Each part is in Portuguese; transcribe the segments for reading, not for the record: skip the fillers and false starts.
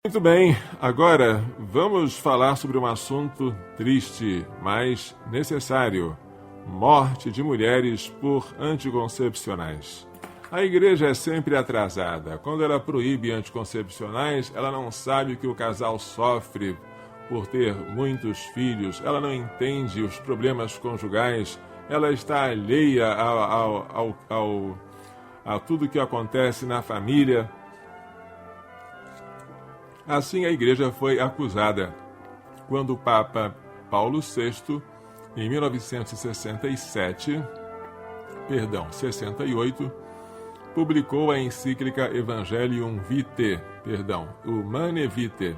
Muito bem, agora vamos falar sobre um assunto triste, mas necessário: morte de mulheres por anticoncepcionais. A igreja é sempre atrasada. Quando ela proíbe anticoncepcionais, ela não sabe o que o casal sofre por ter muitos filhos, ela não entende os problemas conjugais, ela está alheia a tudo que acontece na família. Assim, a igreja foi acusada quando o Papa Paulo VI, em 68, publicou a encíclica Evangelium Vitae, Humanae Vitae,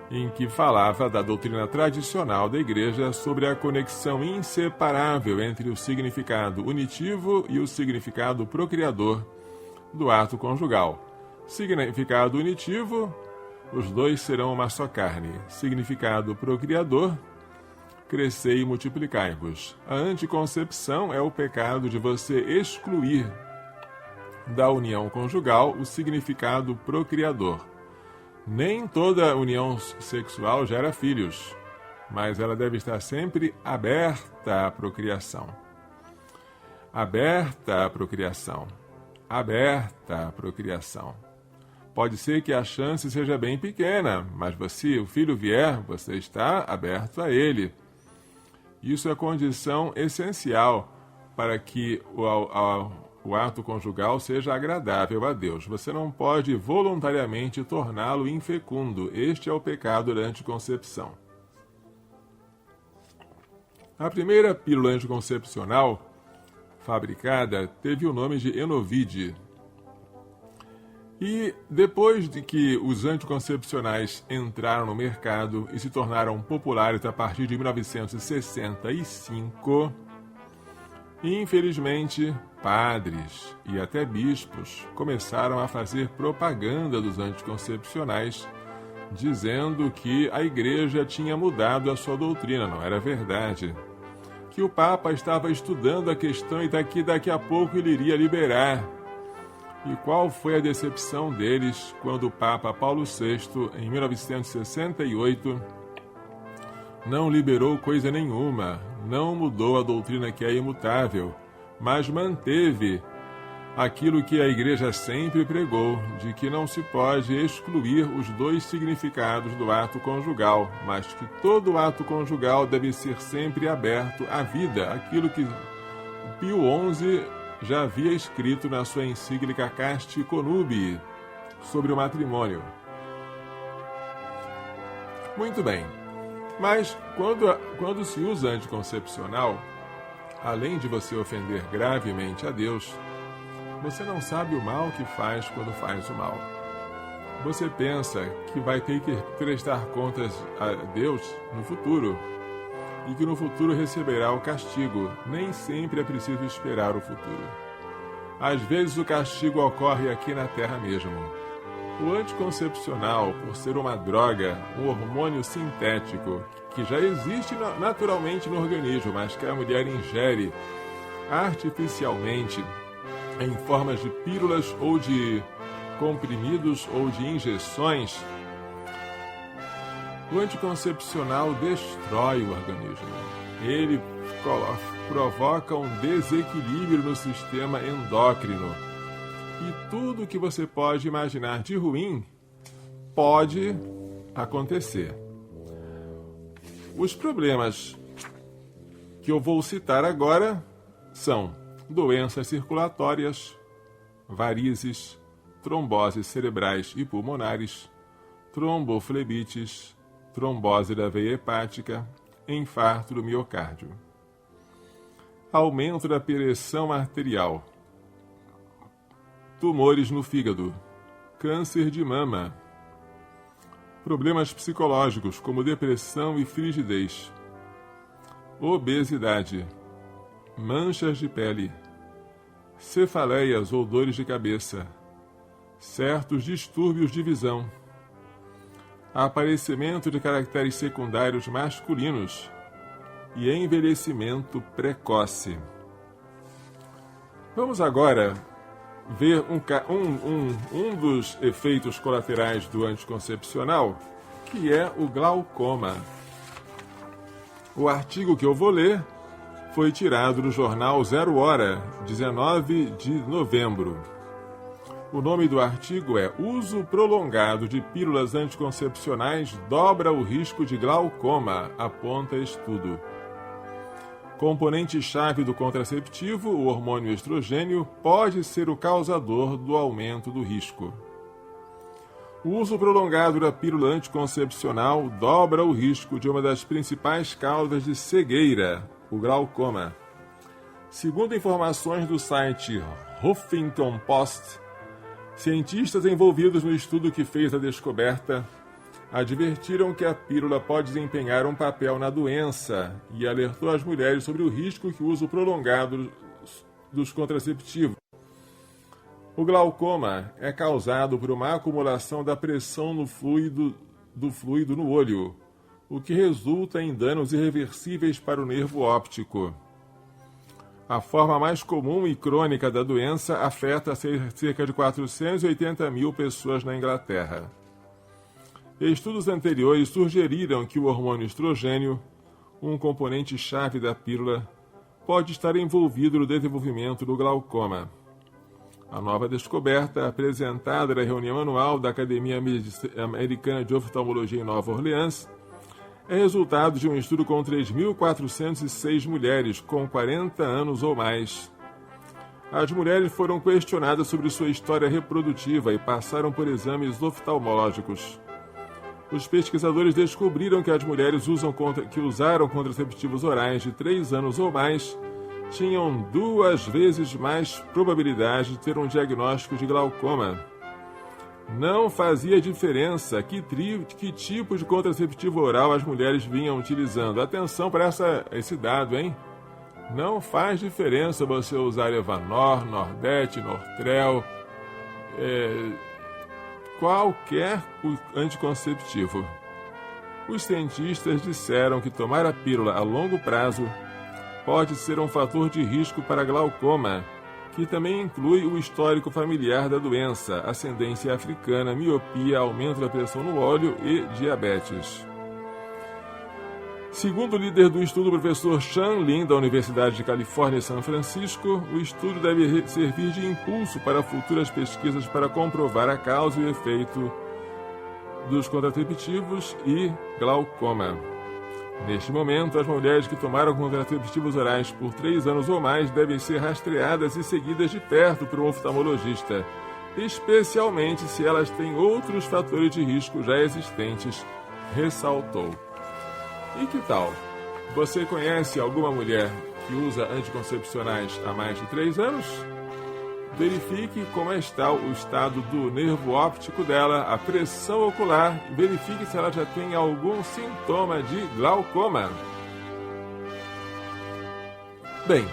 em que falava da doutrina tradicional da igreja sobre a conexão inseparável entre o significado unitivo e o significado procriador do ato conjugal. Significado unitivo: os dois serão uma só carne. Significado procriador: crescei e multiplicai-vos. A anticoncepção é o pecado de você excluir da união conjugal o significado procriador. Nem toda união sexual gera filhos, mas ela deve estar sempre aberta à procriação. Aberta à procriação. Aberta à procriação. Pode ser que a chance seja bem pequena, mas se o filho vier, você está aberto a ele. Isso é condição essencial para que o ato conjugal seja agradável a Deus. Você não pode voluntariamente torná-lo infecundo. Este é o pecado da anticoncepção. A primeira pílula anticoncepcional fabricada teve o nome de Enovide. E depois de que os anticoncepcionais entraram no mercado e se tornaram populares a partir de 1965, infelizmente, padres e até bispos começaram a fazer propaganda dos anticoncepcionais, dizendo que a igreja tinha mudado a sua doutrina. Não era verdade. Que o Papa estava estudando a questão e daqui a pouco ele iria liberar. E qual foi a decepção deles quando o Papa Paulo VI, em 1968, não liberou coisa nenhuma, não mudou a doutrina que é imutável, mas manteve aquilo que a igreja sempre pregou, de que não se pode excluir os dois significados do ato conjugal, mas que todo ato conjugal deve ser sempre aberto à vida, aquilo que Pio XI já havia escrito na sua encíclica Casti Connubii sobre o matrimônio. Muito bem, mas quando se usa anticoncepcional, além de você ofender gravemente a Deus, você não sabe o mal que faz quando faz o mal. Você pensa que vai ter que prestar contas a Deus no futuro e que no futuro receberá o castigo. Nem sempre é preciso esperar o futuro. Às vezes o castigo ocorre aqui na Terra mesmo. O anticoncepcional, por ser uma droga, um hormônio sintético, que já existe naturalmente no organismo, mas que a mulher ingere artificialmente em formas de pílulas ou de comprimidos ou de injeções, o anticoncepcional destrói o organismo. Ele provoca um desequilíbrio no sistema endócrino. E tudo que você pode imaginar de ruim pode acontecer. Os problemas que eu vou citar agora são doenças circulatórias, varizes, tromboses cerebrais e pulmonares, tromboflebites, trombose da veia hepática, infarto do miocárdio, aumento da pressão arterial, tumores no fígado, câncer de mama, problemas psicológicos como depressão e frigidez, obesidade, manchas de pele, cefaleias ou dores de cabeça, certos distúrbios de visão, aparecimento de caracteres secundários masculinos e envelhecimento precoce. Vamos agora ver um dos efeitos colaterais do anticoncepcional, que é o glaucoma. O artigo que eu vou ler foi tirado do jornal Zero Hora, 19 de novembro. O nome do artigo é Uso prolongado de pílulas anticoncepcionais dobra o risco de glaucoma, aponta estudo. Componente-chave do contraceptivo, o hormônio estrogênio, pode ser o causador do aumento do risco. O uso prolongado da pílula anticoncepcional dobra o risco de uma das principais causas de cegueira, o glaucoma. Segundo informações do site Huffington Post, cientistas envolvidos no estudo que fez a descoberta advertiram que a pílula pode desempenhar um papel na doença e alertou as mulheres sobre o risco que o uso prolongado dos contraceptivos. O glaucoma é causado por uma acumulação da pressão do fluido no olho, o que resulta em danos irreversíveis para o nervo óptico. A forma mais comum e crônica da doença afeta cerca de 480 mil pessoas na Inglaterra. Estudos anteriores sugeriram que o hormônio estrogênio, um componente-chave da pílula, pode estar envolvido no desenvolvimento do glaucoma. A nova descoberta, apresentada na reunião anual da Academia Americana de Oftalmologia em Nova Orleans, é resultado de um estudo com 3.406 mulheres com 40 anos ou mais. As mulheres foram questionadas sobre sua história reprodutiva e passaram por exames oftalmológicos. Os pesquisadores descobriram que as mulheres que usaram contraceptivos orais de 3 anos ou mais tinham 2 vezes mais probabilidade de ter um diagnóstico de glaucoma. Não fazia diferença que tipo de contraceptivo oral as mulheres vinham utilizando. Atenção para esse dado, hein? Não faz diferença você usar Evanor, Nordete, Nortrel, qualquer anticonceptivo. Os cientistas disseram que tomar a pílula a longo prazo pode ser um fator de risco para glaucoma, que também inclui o histórico familiar da doença, ascendência africana, miopia, aumento da pressão no olho e diabetes. Segundo o líder do estudo, o professor Sean Lin, da Universidade de Califórnia em São Francisco, o estudo deve servir de impulso para futuras pesquisas para comprovar a causa e o efeito dos contraceptivos e glaucoma. Neste momento, as mulheres que tomaram contraceptivos orais por 3 anos ou mais devem ser rastreadas e seguidas de perto por um oftalmologista, especialmente se elas têm outros fatores de risco já existentes, ressaltou. E que tal? Você conhece alguma mulher que usa anticoncepcionais há mais de 3 anos? Verifique como está o estado do nervo óptico dela, a pressão ocular e verifique se ela já tem algum sintoma de glaucoma. Bem,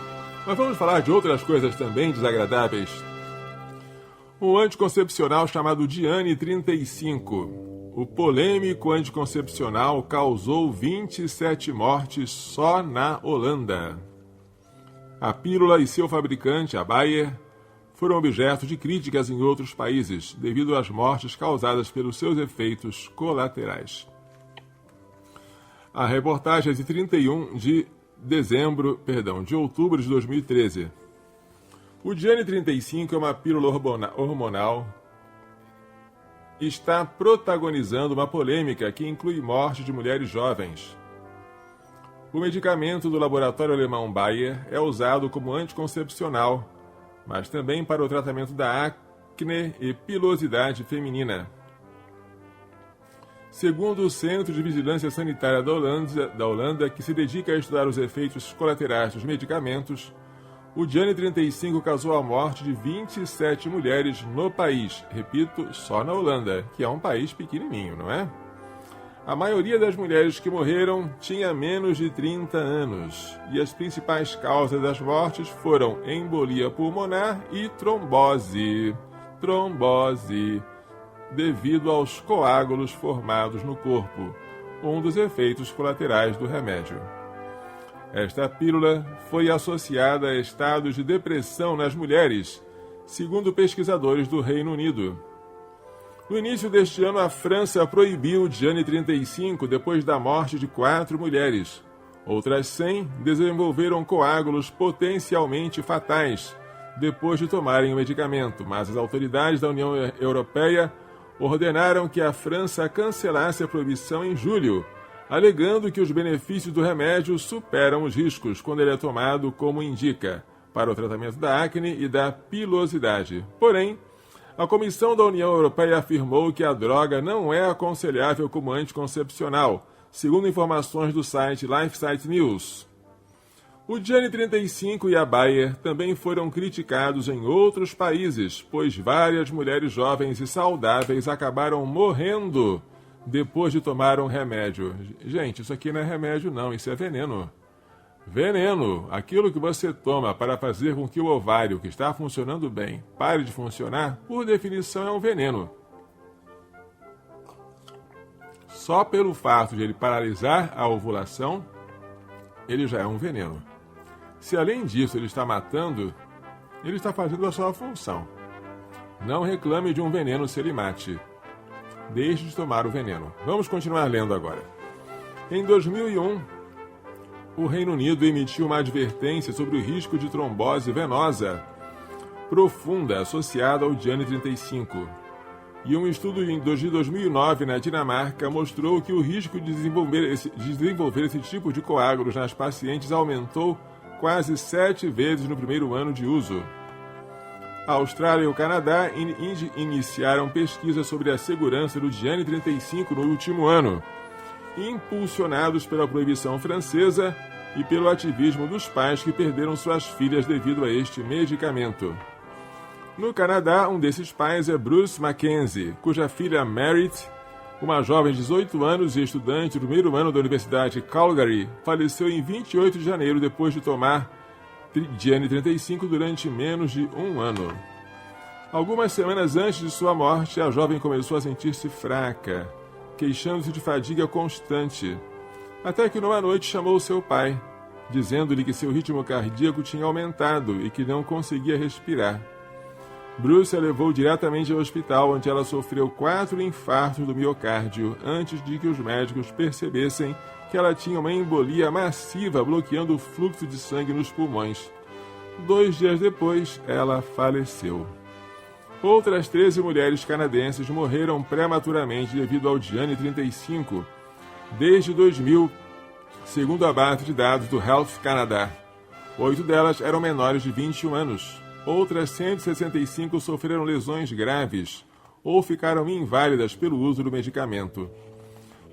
mas vamos falar de outras coisas também desagradáveis. Um anticoncepcional chamado Diane 35. O polêmico anticoncepcional causou 27 mortes só na Holanda. A pílula e seu fabricante, a Bayer, foram objeto de críticas em outros países, devido às mortes causadas pelos seus efeitos colaterais. A reportagem é de 31 de outubro de 2013. O Diane 35 é uma pílula hormonal e está protagonizando uma polêmica que inclui morte de mulheres jovens. O medicamento do laboratório alemão Bayer é usado como anticoncepcional, mas também para o tratamento da acne e pilosidade feminina. Segundo o Centro de Vigilância Sanitária da Holanda, que se dedica a estudar os efeitos colaterais dos medicamentos, o Diane 35 causou a morte de 27 mulheres no país. Repito, só na Holanda, que é um país pequenininho, não é? A maioria das mulheres que morreram tinha menos de 30 anos, e as principais causas das mortes foram embolia pulmonar e trombose, devido aos coágulos formados no corpo, um dos efeitos colaterais do remédio. Esta pílula foi associada a estados de depressão nas mulheres, segundo pesquisadores do Reino Unido. No início deste ano, a França proibiu o Diane 35 depois da morte de 4 mulheres. Outras 100 desenvolveram coágulos potencialmente fatais depois de tomarem o medicamento, mas as autoridades da União Europeia ordenaram que a França cancelasse a proibição em julho, alegando que os benefícios do remédio superam os riscos quando ele é tomado como indica, para o tratamento da acne e da pilosidade. Porém, a Comissão da União Europeia afirmou que a droga não é aconselhável como anticoncepcional, segundo informações do site LifeSite News. O Diane 35 e a Bayer também foram criticados em outros países, pois várias mulheres jovens e saudáveis acabaram morrendo depois de tomar um remédio. Gente, isso aqui não é remédio não, isso é veneno. Veneno, aquilo que você toma para fazer com que o ovário, que está funcionando bem, pare de funcionar, por definição é um veneno. Só pelo fato de ele paralisar a ovulação, ele já é um veneno. Se além disso ele está matando, ele está fazendo a sua função. Não reclame de um veneno se ele mate. Deixe de tomar o veneno. Vamos continuar lendo agora. Em 2001, o Reino Unido emitiu uma advertência sobre o risco de trombose venosa profunda associada ao Diane 35. E um estudo de 2009 na Dinamarca mostrou que o risco de desenvolver esse tipo de coágulos nas pacientes aumentou quase 7 vezes no primeiro ano de uso. A Austrália e o Canadá iniciaram pesquisas sobre a segurança do Diane 35 no último ano, impulsionados pela proibição francesa e pelo ativismo dos pais que perderam suas filhas devido a este medicamento. No Canadá, um desses pais é Bruce Mackenzie, cuja filha Merit, uma jovem de 18 anos e estudante do primeiro ano da Universidade Calgary, faleceu em 28 de janeiro depois de tomar Diane 35 durante menos de um ano. Algumas semanas antes de sua morte, a jovem começou a sentir-se fraca, queixando-se de fadiga constante, até que numa noite chamou seu pai, dizendo-lhe que seu ritmo cardíaco tinha aumentado e que não conseguia respirar. Bruce a levou diretamente ao hospital, onde ela sofreu 4 infartos do miocárdio antes de que os médicos percebessem que ela tinha uma embolia massiva bloqueando o fluxo de sangue nos pulmões. 2 dias depois, ela faleceu. Outras 13 mulheres canadenses morreram prematuramente devido ao Diane 35 desde 2000, segundo a base de dados do Health Canada. 8 delas eram menores de 21 anos. Outras 165 sofreram lesões graves ou ficaram inválidas pelo uso do medicamento.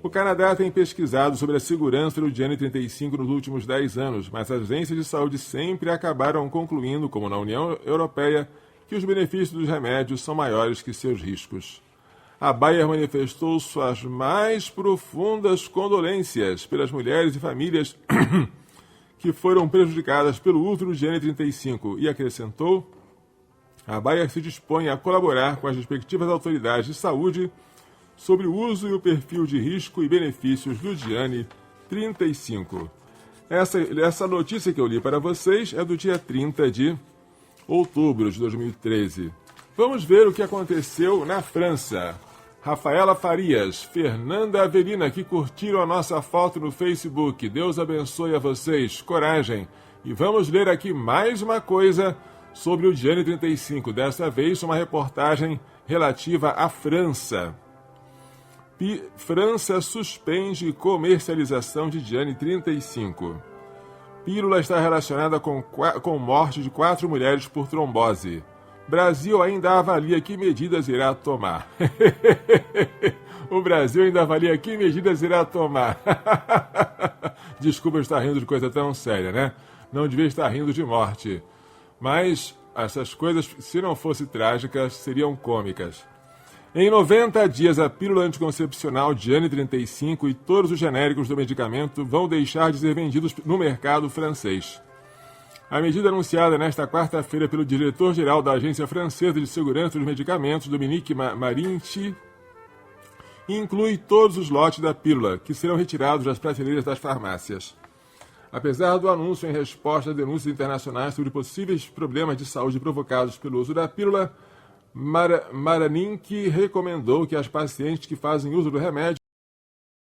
O Canadá tem pesquisado sobre a segurança do Diane 35 nos últimos 10 anos, mas as agências de saúde sempre acabaram concluindo, como na União Europeia, que os benefícios dos remédios são maiores que seus riscos. A Bayer manifestou suas mais profundas condolências pelas mulheres e famílias que foram prejudicadas pelo uso do Diane 35 e acrescentou: a Bayer se dispõe a colaborar com as respectivas autoridades de saúde sobre o uso e o perfil de risco e benefícios do Diane 35. Essa notícia que eu li para vocês é do dia 30 de outubro de 2013. Vamos ver o que aconteceu na França. Rafaela Farias, Fernanda Avelina, que curtiram a nossa foto no Facebook. Deus abençoe a vocês. Coragem. E vamos ler aqui mais uma coisa sobre o Diane 35. Dessa vez, uma reportagem relativa à França. França suspende comercialização de Diane 35. Pílula está relacionada com morte de 4 mulheres por trombose. Brasil ainda avalia que medidas irá tomar. O Brasil ainda avalia que medidas irá tomar. Desculpa estar rindo de coisa tão séria, né? Não devia estar rindo de morte. Mas essas coisas, se não fossem trágicas, seriam cômicas. Em 90 dias, a pílula anticoncepcional Diane 35 e todos os genéricos do medicamento vão deixar de ser vendidos no mercado francês. A medida anunciada nesta quarta-feira pelo diretor-geral da Agência Francesa de Segurança dos Medicamentos, Dominique Marinchi, inclui todos os lotes da pílula, que serão retirados das prateleiras das farmácias. Apesar do anúncio em resposta a denúncias internacionais sobre possíveis problemas de saúde provocados pelo uso da pílula, Maranink recomendou que as pacientes que fazem uso do remédio